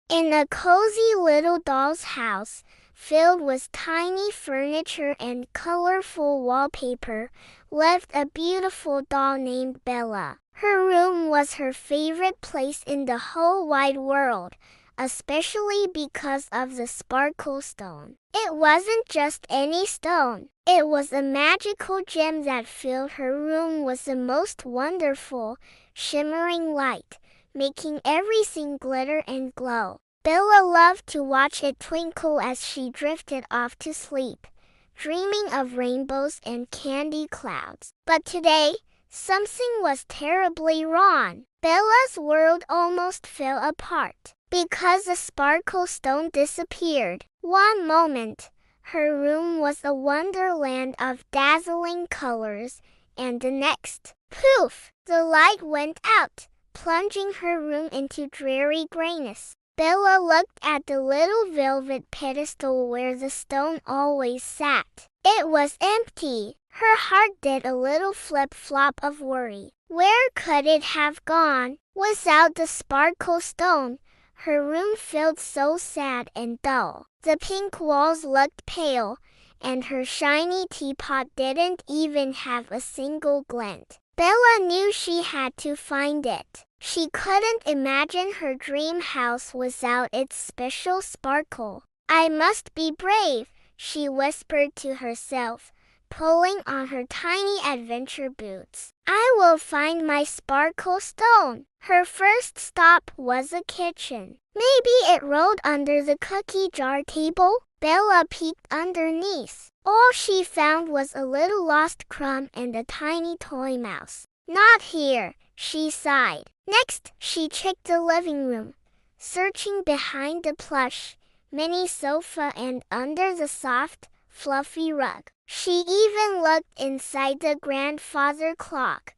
In a cozy little doll's house, filled with tiny furniture and colorful wallpaper, lived a beautiful doll named Bella. Her room was her favorite place in the whole wide world, especially because of the sparkle stone. It wasn't just any stone. It was a magical gem that filled her room with the most wonderful, shimmering light, making everything glitter and glow. Bella loved to watch it twinkle as she drifted off to sleep, dreaming of rainbows and candy clouds. But today, something was terribly wrong. Bella's world almost fell apart because the sparkle stone disappeared. One moment, her room was a wonderland of dazzling colors, and the next, poof, the light went out, plunging her room into dreary grayness. Bella looked at the little velvet pedestal where the stone always sat. It was empty. Her heart did a little flip-flop of worry. Where could it have gone? Without the sparkle stone, her room felt so sad and dull. The pink walls looked pale, and her shiny teapot didn't even have a single glint. Bella knew she had to find it. She couldn't imagine her dream house without its special sparkle. "I must be brave," she whispered to herself, pulling on her tiny adventure boots. "I will find my sparkle stone." Her first stop was a kitchen. Maybe it rolled under the cookie jar table. Bella peeked underneath. All she found was a little lost crumb and a tiny toy mouse. "Not here," she sighed. Next, she checked the living room, searching behind the plush, mini sofa and under the soft, fluffy rug. She even looked inside the grandfather clock,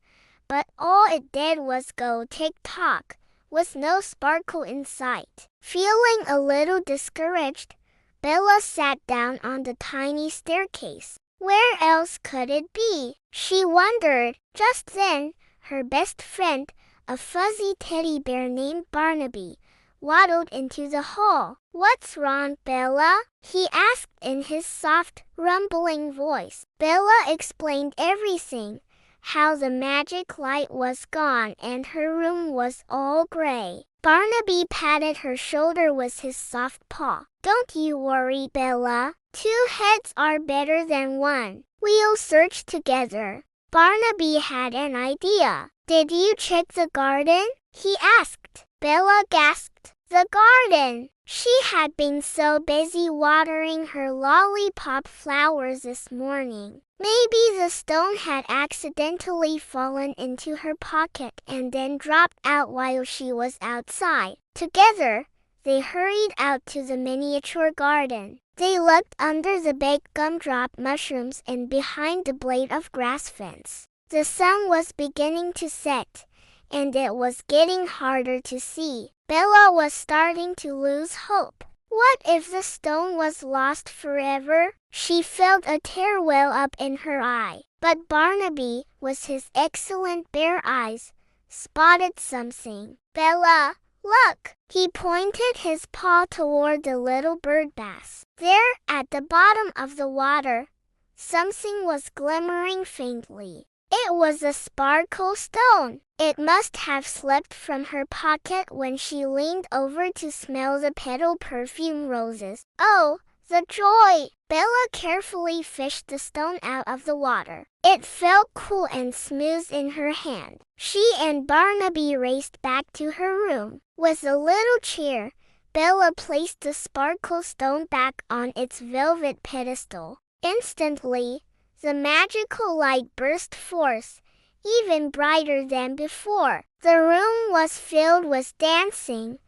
but all it did was go tick-tock, with no sparkle in sight. Feeling a little discouraged, Bella sat down on the tiny staircase. Where else could it be? She wondered. Just then, her best friend, a fuzzy teddy bear named Barnaby, waddled into the hall. "What's wrong, Bella?" he asked in his soft, rumbling voice. Bella explained everything, how the magic light was gone and her room was all gray. Barnaby patted her shoulder with his soft paw. "Don't you worry, Bella. 2 heads are better than 1. We'll search together." Barnaby had an idea. "Did you check the garden?" he asked. Bella gasped. The garden! She had been so busy watering her lollipop flowers this morning. Maybe the stone had accidentally fallen into her pocket and then dropped out while she was outside. Together, they hurried out to the miniature garden. They looked under the baked gumdrop mushrooms and behind the blade of grass fence. The sun was beginning to set, and it was getting harder to see. Bella was starting to lose hope. What if the stone was lost forever? She felt a tear well up in her eye. But Barnaby, with his excellent bear eyes, spotted something. "Bella, look!" He pointed his paw toward the little bird bath. There, at the bottom of the water, something was glimmering faintly. It was a sparkle stone. It must have slipped from her pocket when she leaned over to smell the petal perfume roses. Oh, the joy! Bella carefully fished the stone out of the water. It felt cool and smooth in her hand. She and Barnaby raced back to her room. With a little cheer, Bella placed the sparkle stone back on its velvet pedestal. Instantly, the magical light burst forth, even brighter than before. The room was filled with dancing,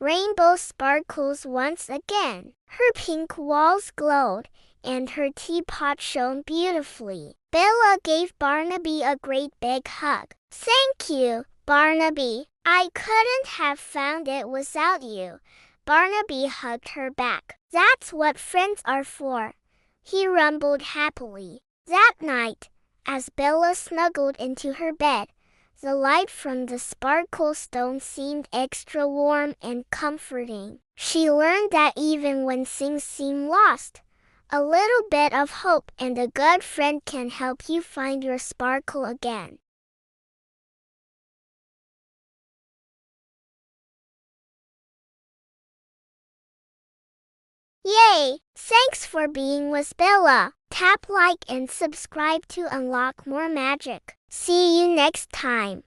rainbow sparkles once again. Her pink walls glowed, and her teapot shone beautifully. Bella gave Barnaby a great big hug. "Thank you, Barnaby. I couldn't have found it without you." Barnaby hugged her back. "That's what friends are for," he rumbled happily. That night, as Bella snuggled into her bed, the light from the sparkle stone seemed extra warm and comforting. She learned that even when things seem lost, a little bit of hope and a good friend can help you find your sparkle again. Yay! Thanks for being with Bella. Tap like and subscribe to unlock more magic. See you next time.